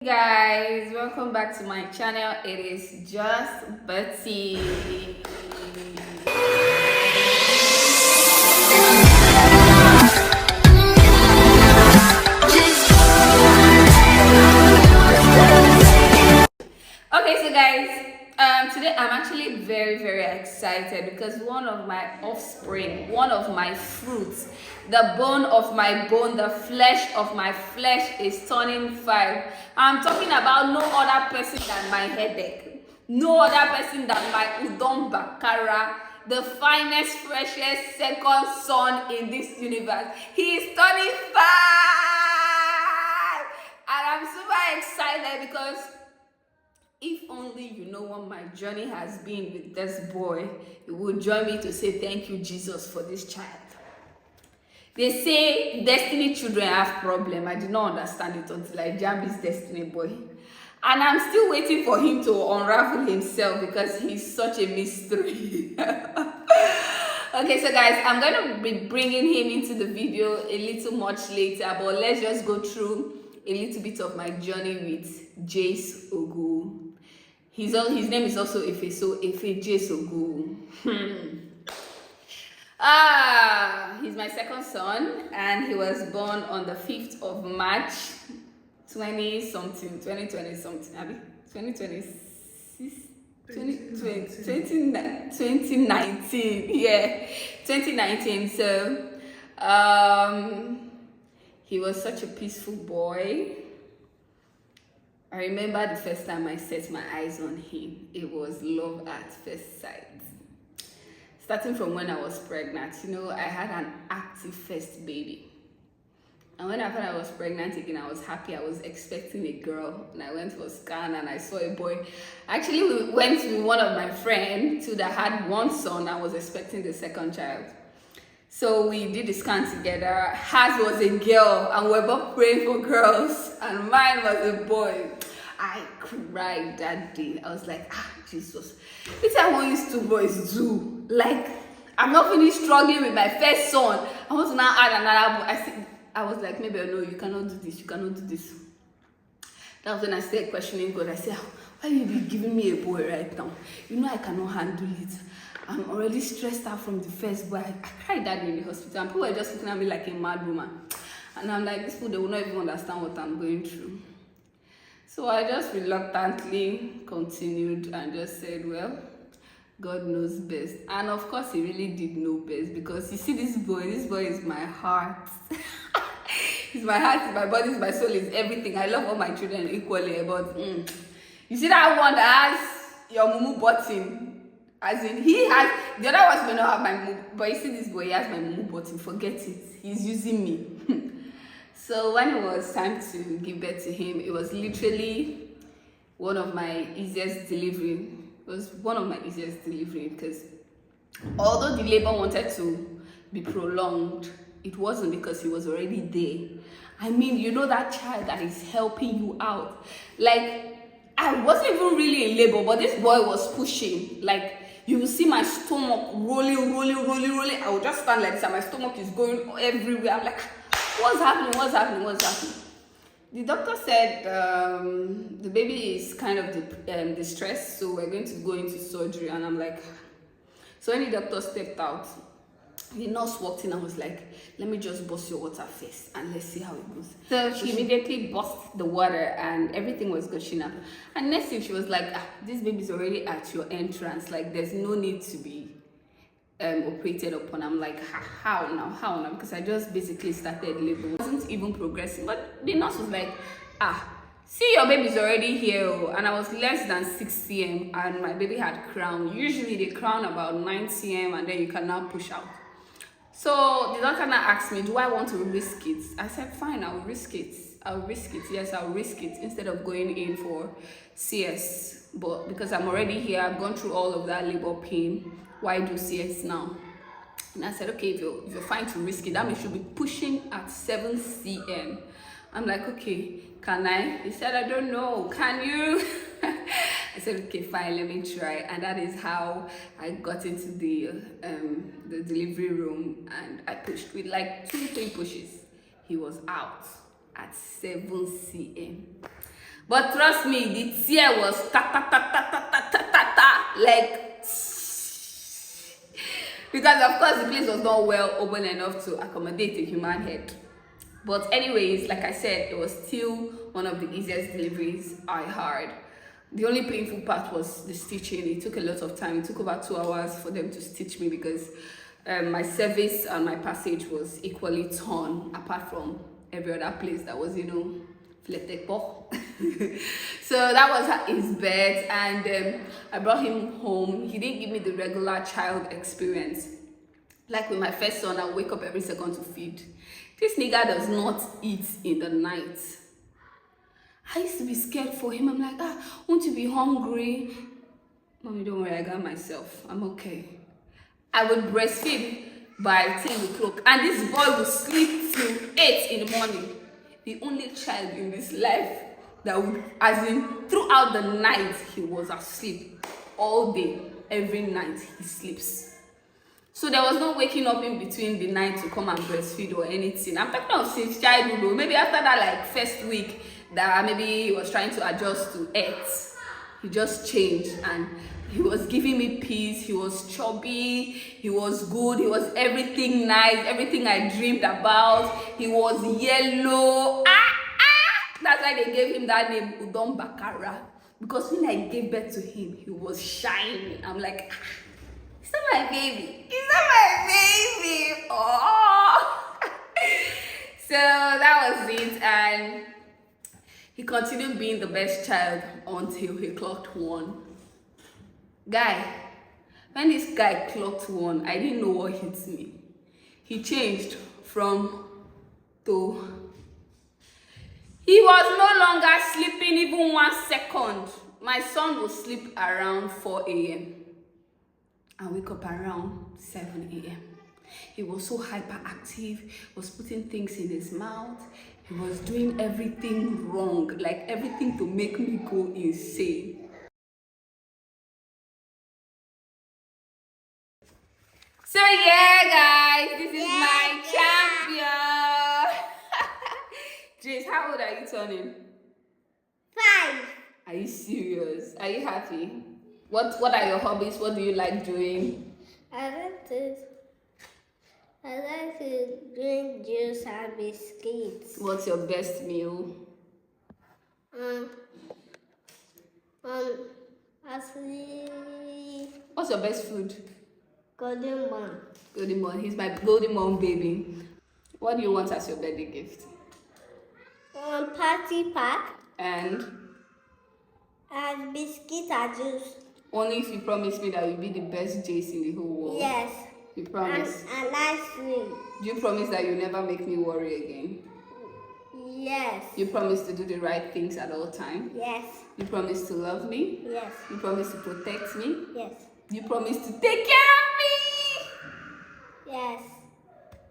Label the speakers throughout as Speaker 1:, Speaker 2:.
Speaker 1: Guys, welcome back to my channel. It is just Betty. Okay, so guys, today I'm actually very excited because one of my offspring, one of my fruits, the bone of my bone, the flesh of my flesh is turning 5. I'm talking about no other person than my headache, no other person than my udon bakara, the finest, freshest second son in this universe. He is turning 5, and I'm super excited because if only you know what my journey has been with this boy, you would join me to say thank you, Jesus, for this child. They say destiny children have problem. I did not understand it until I jammed this destiny boy. And I'm still waiting for him to unravel himself because he's such a mystery. Okay, so guys, I'm going to be bringing him into the video a little much later, but let's just go through a little bit of my journey with Jayce Ogu. His name is also Efe, so Efe Jayce Ogu. He's my second son, and he was born on the 5th of March 2020 something, 2019, yeah, 2019. So he was such a peaceful boy. I remember the first time I set my eyes on him. It was love at first sight. Starting from when I was pregnant, I had an active first baby. And when I found I was pregnant again, I was happy. I was expecting a girl, and I went for a scan and I saw a boy. Actually, we went with one of my friends too that had one son. I was expecting the second child. So we did the scan together. Hers was a girl, and we were both praying for girls, and mine was a boy. I cried that day. I was like, Jesus, this is what I want these two boys do. Like, I'm not finished struggling with my first son. I want to now add another boy. I was like, maybe no, you cannot do this. You cannot do this. That was when I started questioning God. I said, why are you giving me a boy right now? I cannot handle it. I'm already stressed out from the first boy. I cried that day in the hospital, and people were just looking at me like a mad woman. And I'm like, these people, they will not even understand what I'm going through. So I just reluctantly continued and just said, well, God knows best. And of course, he really did know best, because you see this boy is my heart. He's my heart, it's my body, it's my soul, it's everything. I love all my children equally, but you see that one that has your mumu button? As in, he has, the other ones may not have my mumu, but you see this boy, he has my mumu button. Forget it, he's using me. So when it was time to give birth to him, it was literally one of my easiest delivery. It was one of my easiest delivery because although the labor wanted to be prolonged, it wasn't, because he was already there. I mean, that child that is helping you out. Like, I wasn't even really in labor, but this boy was pushing. Like, you will see my stomach rolling. I would just stand like this, and my stomach is going everywhere. I'm like, what's happening? The doctor said the baby is kind of distressed, so we're going to go into surgery. And I'm like, so when the doctor stepped out, the nurse walked in and was like, let me just bust your water first and let's see how it goes. So she immediately bust the water and everything was gushing up. And next thing she was like, this baby's already at your entrance. Like, there's no need to be operated upon. I'm like, how now? Because I just basically started labor. It wasn't even progressing. But the nurse was like, see, your baby's already here. And I was less than 6 cm and my baby had crown. Usually they crown about 9 cm and then you can now push out. So the doctor now asked me, do I want to risk it? I said, fine, I'll risk it. Yes, I'll risk it instead of going in for CS. But because I'm already here, I've gone through all of that labor pain. Why do CS now? And I said, okay, if you're fine to risk it, that means you should be pushing at 7 cm. I'm like, okay, can I? He said, I don't know. Can you? I said, okay, fine, let me try. And that is how I got into the delivery room, and I pushed with like 2-3 pushes. He was out at 7 cm. But trust me, the tear was ta ta ta ta ta ta ta ta ta, like, because of course the place was not well open enough to accommodate a human head. But anyways, like I said, it was still one of the easiest deliveries I had. The only painful part was the stitching. It took a lot of time. It took over 2 hours for them to stitch me because my cervix and my passage was equally torn, apart from every other place that was, flatted. So that was his bed, and I brought him home. He didn't give me the regular child experience. Like with my first son, I wake up every second to feed. This nigga does not eat in the night. I used to be scared for him. I'm like, won't you be hungry? Mommy, don't worry, I got myself. I'm okay. I would breastfeed by 10 o'clock, and this boy would sleep till 8 in the morning. The only child in this life that would, as in, throughout the night, he was asleep. All day, every night, he sleeps. So there was no waking up in between the night to come and breastfeed or anything. I'm talking of since childhood, though. Maybe after that, like, first week, that maybe he was trying to adjust to it. He just changed, and he was giving me peace. He was chubby, he was good, he was everything nice, everything I dreamed about. He was yellow. That's why they gave him that name, Udon Bakara. Because when I gave birth to him, he was shining. I'm like, is that my baby? Is that my baby? Oh! So that was it, and he continued being the best child until he clocked 1. Guy, when this guy clocked 1, I didn't know what hit me. He changed from to... He was no longer sleeping even 1 second. My son would sleep around 4 a.m. and wake up around 7 a.m. He was so hyperactive, was putting things in his mouth. He was doing everything wrong, like everything to make me go insane. So yeah, guys, this is my champion. Jayce, how old are you turning?
Speaker 2: 5.
Speaker 1: Are you serious? Are you happy? What are your hobbies? What do you like doing?
Speaker 2: I like to drink juice and biscuits.
Speaker 1: What's your best meal?
Speaker 2: Actually,
Speaker 1: What's your best food?
Speaker 2: golden one.
Speaker 1: Golden Mon. He's my Golden Mon baby. What do you want as your birthday gift?
Speaker 2: Party pack
Speaker 1: And
Speaker 2: biscuit and juice.
Speaker 1: only if you promise me that you'll be the best Jayce in the whole world.
Speaker 2: Yes.
Speaker 1: You promise?
Speaker 2: And ice cream.
Speaker 1: Do you promise that you'll never make me worry again?
Speaker 2: Yes.
Speaker 1: You promise to do the right things at all times?
Speaker 2: Yes.
Speaker 1: You promise to love me?
Speaker 2: Yes.
Speaker 1: You promise to protect me?
Speaker 2: Yes.
Speaker 1: You promise to take care of me?
Speaker 2: Yes.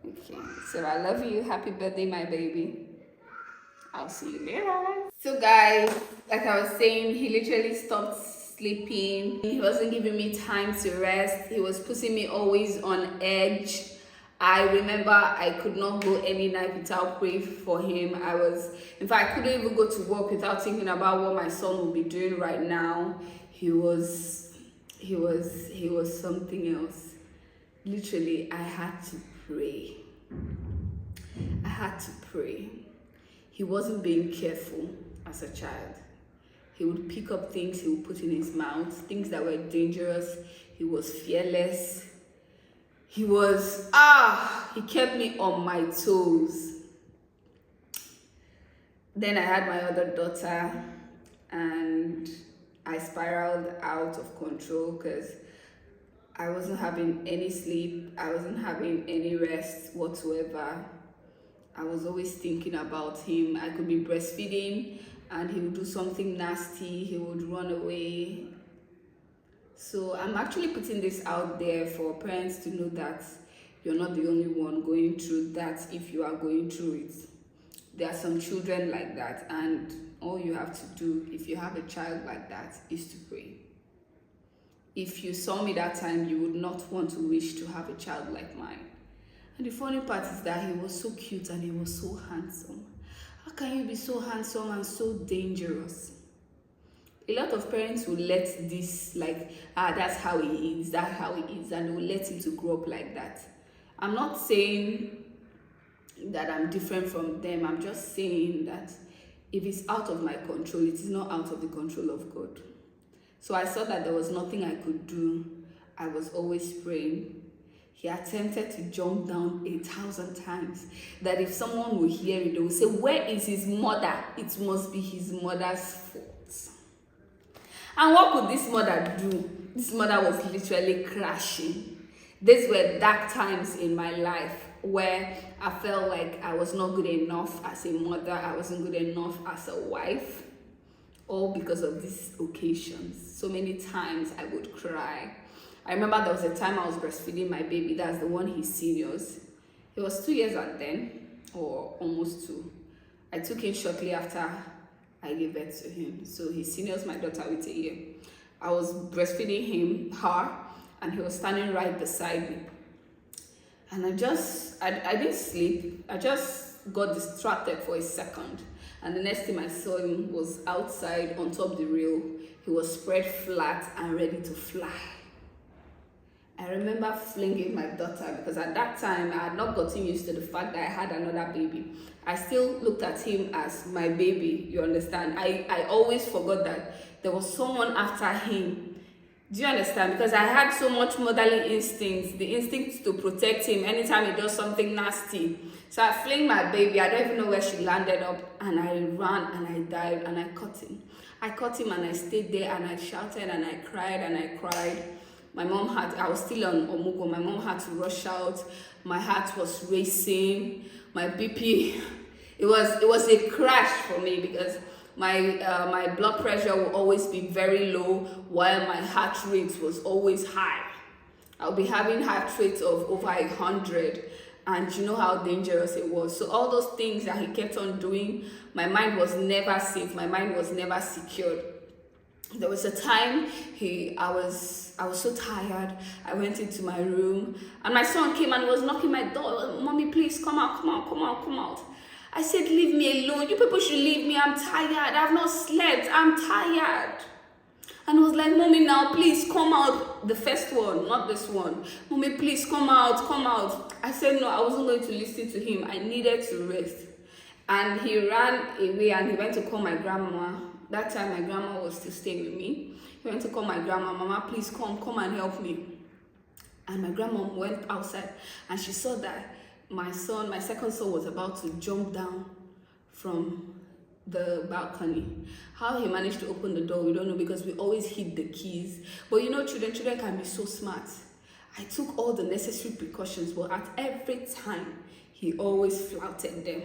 Speaker 1: Okay, so I love you. Happy birthday, my baby. I'll see you later. So guys, like I was saying, he literally stopped sleeping. He wasn't giving me time to rest. He was putting me always on edge. I remember I could not go any night without praying for him. In fact, I couldn't even go to work without thinking about what my son will be doing right now. He was something else. Literally, I had to pray. I had to pray. He wasn't being careful as a child. He would pick up things, he would put in his mouth, things that were dangerous. He was fearless. He kept me on my toes. Then I had my other daughter, and I spiraled out of control because I wasn't having any sleep. I wasn't having any rest whatsoever. I was always thinking about him. I could be breastfeeding and he would do something nasty. He would run away. So I'm actually putting this out there for parents to know that you're not the only one going through that if you are going through it. There are some children like that, and all you have to do if you have a child like that is to pray. If you saw me that time, you would not want to wish to have a child like mine. And the funny part is that he was so cute and he was so handsome. How can you be so handsome and so dangerous? A lot of parents will let this, like, that's how he is, that's how he is, and will let him to grow up like that. I'm not saying that I'm different from them. I'm just saying that if it's out of my control, it is not out of the control of God. So I saw that there was nothing I could do. I was always praying. He attempted to jump down 1,000 times. That if someone will hear it, they will say, where is his mother? It must be his mother's fault. And what could this mother do? This mother was literally crashing. These were dark times in my life where I felt like I was not good enough as a mother. I wasn't good enough as a wife. All because of these occasions. So many times I would cry. I remember there was a time I was breastfeeding my baby. That's the one he's seniors. He was 2 years at then, or almost 2. I took him shortly after I gave birth to him. So he seniors my daughter with a year. I was breastfeeding her, and he was standing right beside me. And I didn't sleep. I just got distracted for a second. And the next thing I saw him was outside on top of the rail. He was spread flat and ready to fly. I remember flinging my daughter because at that time I had not gotten used to the fact that I had another baby. I still looked at him as my baby, you understand? I always forgot that there was someone after him. Do you understand? Because I had so much motherly instincts, the instinct to protect him anytime he does something nasty. So I flinged my baby. I don't even know where she landed up, and I ran and I dived and I caught him. I caught him and I stayed there and I shouted and I cried and I cried. I was still on Omugo. My mom had to rush out. My heart was racing. My BP, it was a crash for me because my blood pressure will always be very low while my heart rate was always high. I'll be having heart rates of over 100, and you know how dangerous it was. So all those things that he kept on doing, my mind was never safe. My mind was never secured. There was a time I was so tired. I went into my room and my son came and was knocking my door. Mommy, please come out, come out, come out, come out. I said, leave me alone. You people should leave me. I'm tired. I've not slept. I'm tired. And I was like, Mommy, now please come out. The first one, not this one. Mommy, please come out, come out. I said, no, I wasn't going to listen to him. I needed to rest. And he ran away and he went to call my grandma. That time my grandma was still staying with me. He went to call my grandma. Mama, please come and help me. And my grandma went outside and she saw that my second son was about to jump down from the balcony. How he managed to open the door, we don't know because we always hid the keys. But you know, children can be so smart. I took all the necessary precautions, but at every time, he always flouted them.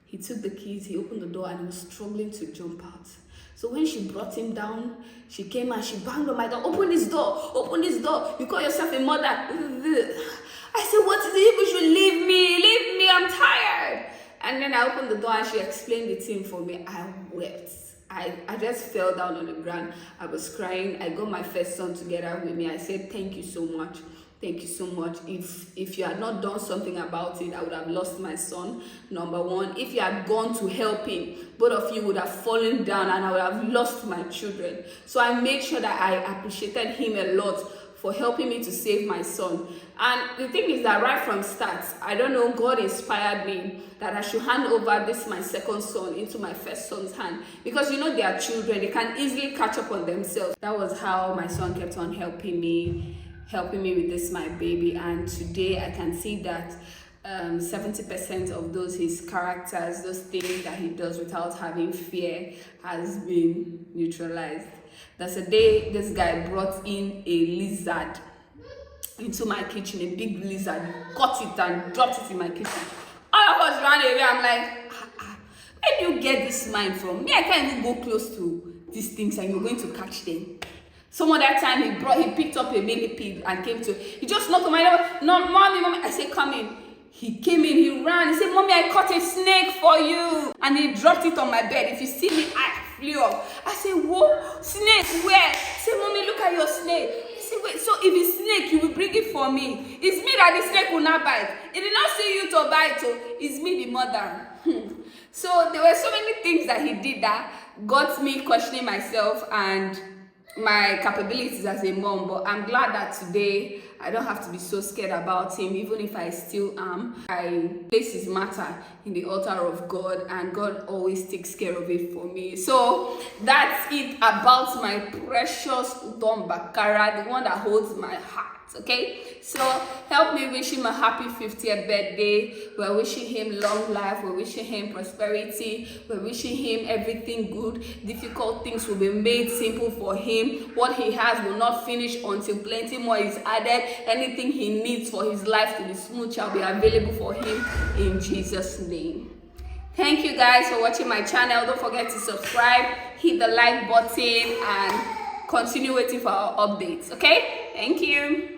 Speaker 1: He took the keys, he opened the door, and he was struggling to jump out. So when she brought him down, she came and she banged on my door. Open this door, open this door. You call yourself a mother. I said, what is it? You should leave me, I'm tired. And then I opened the door and she explained the thing for me. I wept. I just fell down on the ground. I was crying. I got my first son together with me. I said, thank you so much. Thank you so much. If you had not done something about it, I would have lost my son, number one. If you had gone to help him, both of you would have fallen down and I would have lost my children. So I made sure that I appreciated him a lot for helping me to save my son. And the thing is that right from start, I don't know, God inspired me that I should hand over this my second son into my first son's hand. Because you know they are children, they can easily catch up on themselves. That was how my son kept on helping me with this my baby. And today I can see that 70% of those his characters, those things that he does without having fear, has been neutralized. There's a day this guy brought in a lizard into my kitchen, a big lizard, caught it and dropped it in my kitchen. All of us ran away. I'm like, where do you get this mind from? Me, I can't even go close to these things and you're going to catch them. Some other time he picked up a millipede and came to, he just knocked on my door. No, mommy. I said, come in. He came in, he ran. He said, Mommy, I caught a snake for you. And he dropped it on my bed. If you see me, I flew up. I said, whoa, snake, where? He said, Mommy, look at your snake. He said, wait, so if it's snake, you will bring it for me. It's me that the snake will not bite. It did not see you to bite, so it's me, the mother. So there were so many things that he did that got me questioning myself and my capabilities as a mom. But I'm glad that today I don't have to be so scared about him, even if I still am. I place his matter in the altar of God, and God always takes care of it for me. So that's it about my precious Udom Bakara, the one that holds my heart. Okay, so help me wish him a happy 50th birthday. We're wishing him long life, we're wishing him prosperity, we're wishing him everything good. Difficult things will be made simple for him. What he has will not finish until plenty more is added. Anything he needs for his life to be smooth shall be available for him in Jesus' name. Thank you guys for watching my channel. Don't forget to subscribe, hit the like button, and continue waiting for our updates. Okay, thank you.